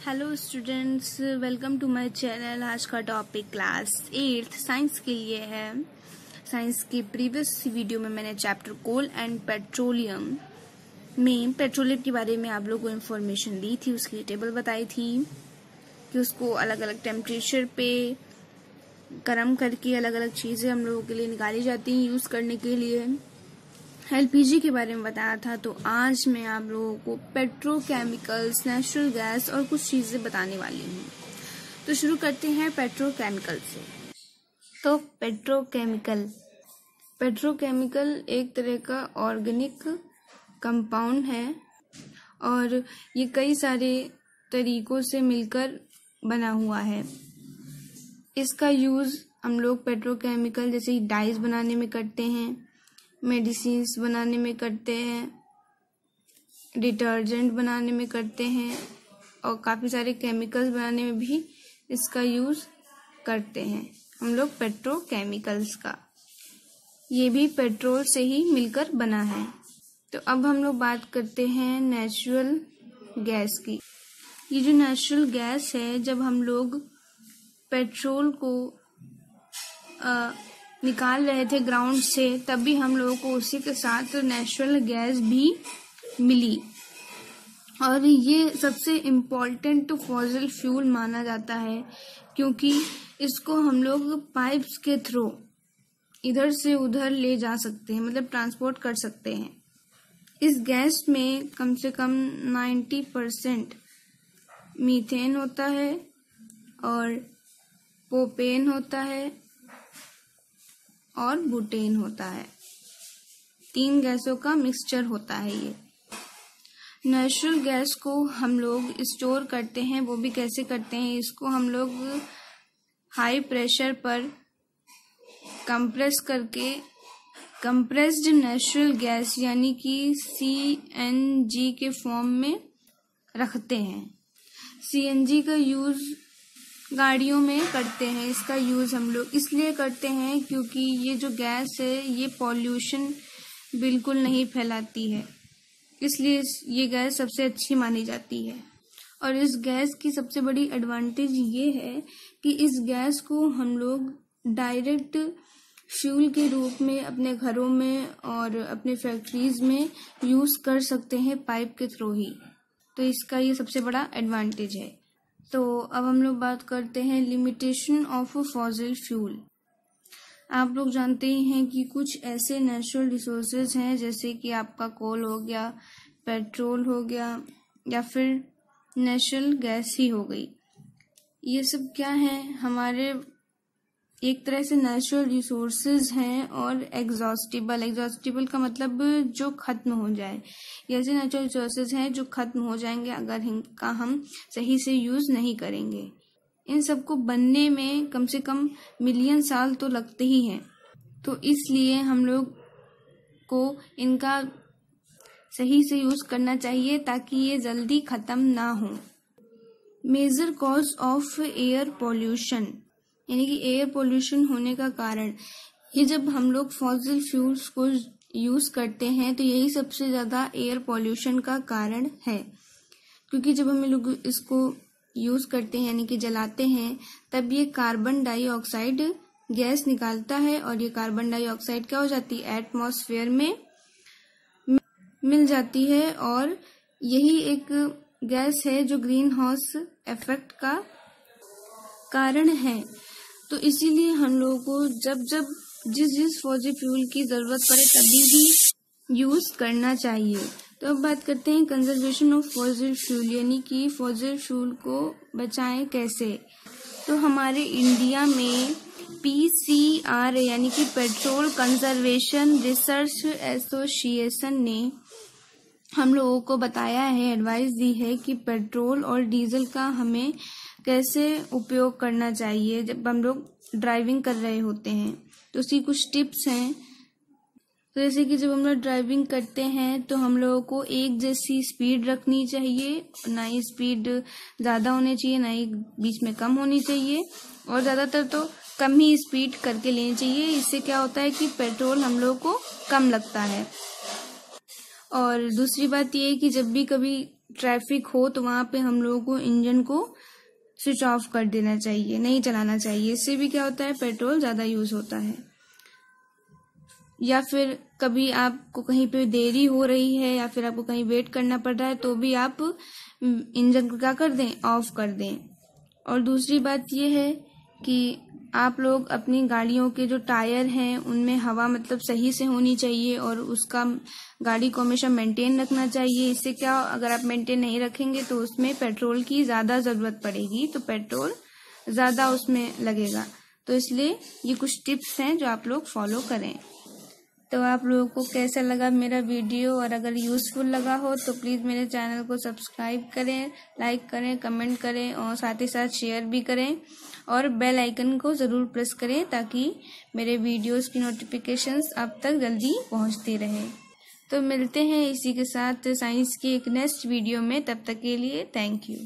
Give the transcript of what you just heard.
Hello students, welcome to my channel. आज का topic class 8 science के लिए है। साइंस के प्रीवियस वीडियो में मैंने चैप्टर कोल एंड पेट्रोलियम में पेट्रोलियम के बारे में आप लोगों को इन्फॉर्मेशन दी थी, उसकी टेबल बताई थी कि उसको अलग अलग टेम्परेचर पे गर्म करके अलग अलग चीज़ें हम लोगों के लिए निकाली जाती हैं यूज़ करने के लिए। एलपीजी के बारे में बताया था, तो आज मैं आप लोगों को पेट्रोकेमिकल्स, नेचुरल गैस और कुछ चीज़ें बताने वाली हूँ। तो शुरू करते हैं पेट्रोकेमिकल से। तो पेट्रोकेमिकल एक तरह का ऑर्गेनिक कंपाउंड है और ये कई सारे तरीकों से मिलकर बना हुआ है। इसका यूज़ हम लोग पेट्रोकेमिकल जैसे डाइज बनाने में करते हैं, मेडिसिन्स बनाने में करते हैं, डिटर्जेंट बनाने में करते हैं और काफ़ी सारे केमिकल्स बनाने में भी इसका यूज़ करते हैं हम लोग पेट्रोकेमिकल्स का। ये भी पेट्रोल से ही मिलकर बना है। तो अब हम लोग बात करते हैं नेचुरल गैस की। ये जो नेचुरल गैस है, जब हम लोग पेट्रोल को निकाल रहे थे ग्राउंड से, तभी हम लोगों को उसी के साथ नेचुरल गैस भी मिली और ये सबसे इम्पोर्टेंट फॉसिल फ्यूल माना जाता है क्योंकि इसको हम लोग पाइप्स के थ्रू इधर से उधर ले जा सकते हैं, मतलब ट्रांसपोर्ट कर सकते हैं। इस गैस में कम से कम 90% मीथेन होता है और प्रोपेन होता है और बुटेन होता है। 3 गैसों का मिक्सचर होता है ये। नेचुरल गैस को हम लोग स्टोर करते हैं, वो भी कैसे करते हैं, इसको हम लोग हाई प्रेशर पर कंप्रेस करके कंप्रेस्ड नेचुरल गैस यानी कि CNG के फॉर्म में रखते हैं। CNG का यूज़ गाड़ियों में करते हैं। इसका यूज़ हम लोग इसलिए करते हैं क्योंकि ये जो गैस है ये पॉल्यूशन बिल्कुल नहीं फैलाती है, इसलिए ये गैस सबसे अच्छी मानी जाती है। और इस गैस की सबसे बड़ी एडवांटेज ये है कि इस गैस को हम लोग डायरेक्ट फ्यूल के रूप में अपने घरों में और अपने फैक्ट्रीज में यूज़ कर सकते हैं पाइप के थ्रू ही। तो इसका ये सबसे बड़ा एडवांटेज है। तो अब हम लोग बात करते हैं लिमिटेशन ऑफ फॉसिल फ्यूल। आप लोग जानते ही हैं कि कुछ ऐसे नेचुरल रिसोर्सेज हैं जैसे कि आपका कोल हो गया, पेट्रोल हो गया या फिर नेचुरल गैस ही हो गई। ये सब क्या है, हमारे एक तरह से नेचुरल रिसोर्सेज हैं और एग्जॉस्टिबल का मतलब जो खत्म हो जाए। ये ऐसे नेचुरल रिसोर्सेज हैं जो खत्म हो जाएंगे अगर इनका हम सही से यूज़ नहीं करेंगे। इन सबको बनने में कम से कम मिलियन साल तो लगते ही हैं, तो इसलिए हम लोग को इनका सही से यूज़ करना चाहिए ताकि ये जल्दी ख़त्म ना हो। Major cause of air pollution यानी कि एयर पोल्यूशन होने का कारण, ये जब हम लोग फॉसिल फ्यूल्स को यूज़ करते हैं तो यही सबसे ज़्यादा एयर पोल्यूशन का कारण है। क्योंकि जब हम लोग इसको यूज़ करते हैं यानी कि जलाते हैं, तब ये कार्बन डाइऑक्साइड गैस निकालता है और ये कार्बन डाइऑक्साइड क्या हो जाती है, एटमॉस्फेयर में मिल जाती है और यही एक गैस है जो ग्रीन हाउस इफेक्ट का कारण है। तो इसीलिए हम लोगों को जब जिस फॉसिल फ्यूल की ज़रूरत पड़े तभी भी यूज़ करना चाहिए। तो अब बात करते हैं कंजर्वेशन ऑफ फॉसिल फ्यूल यानी कि फॉसिल फ्यूल को बचाएं कैसे। तो हमारे इंडिया में PCR यानी कि पेट्रोल कंजर्वेशन रिसर्च एसोसिएशन ने हम लोगों को बताया है, एडवाइस दी है कि पेट्रोल और डीजल का हमें कैसे उपयोग करना चाहिए जब हम लोग ड्राइविंग कर रहे होते हैं। तो उसकी कुछ टिप्स हैं। तो जैसे कि जब हम लोग ड्राइविंग करते हैं तो हम लोगों को एक जैसी स्पीड रखनी चाहिए, ना ही स्पीड ज़्यादा होनी चाहिए ना ही बीच में कम होनी चाहिए, और ज़्यादातर तो कम ही स्पीड करके लेनी चाहिए। इससे क्या होता है कि पेट्रोल हम लोगों को कम लगता है। और दूसरी बात ये है कि जब भी कभी ट्रैफिक हो तो वहाँ पे हम लोगों को इंजन को स्विच ऑफ कर देना चाहिए, नहीं चलाना चाहिए। इससे भी क्या होता है, पेट्रोल ज़्यादा यूज़ होता है। या फिर कभी आपको कहीं पे देरी हो रही है या फिर आपको कहीं वेट करना पड़ रहा है तो भी आप इंजन को क्या कर दें, ऑफ कर दें। और दूसरी बात ये है कि आप लोग अपनी गाड़ियों के जो टायर हैं उनमें हवा मतलब सही से होनी चाहिए और उसका गाड़ी को हमेशा मेंटेन रखना चाहिए। इससे क्या, अगर आप मेंटेन नहीं रखेंगे तो उसमें पेट्रोल की ज़्यादा ज़रूरत पड़ेगी, तो पेट्रोल ज़्यादा उसमें लगेगा। तो इसलिए ये कुछ टिप्स हैं जो आप लोग फॉलो करें। तो आप लोगों को कैसा लगा मेरा वीडियो, और अगर यूज़फुल लगा हो तो प्लीज़ मेरे चैनल को सब्सक्राइब करें, लाइक करें, कमेंट करें और साथ ही साथ शेयर भी करें और बेल आइकन को ज़रूर प्रेस करें ताकि मेरे वीडियोस की नोटिफिकेशंस आप तक जल्दी पहुंचती रहे। तो मिलते हैं इसी के साथ साइंस की एक नेक्स्ट वीडियो में, तब तक के लिए थैंक यू।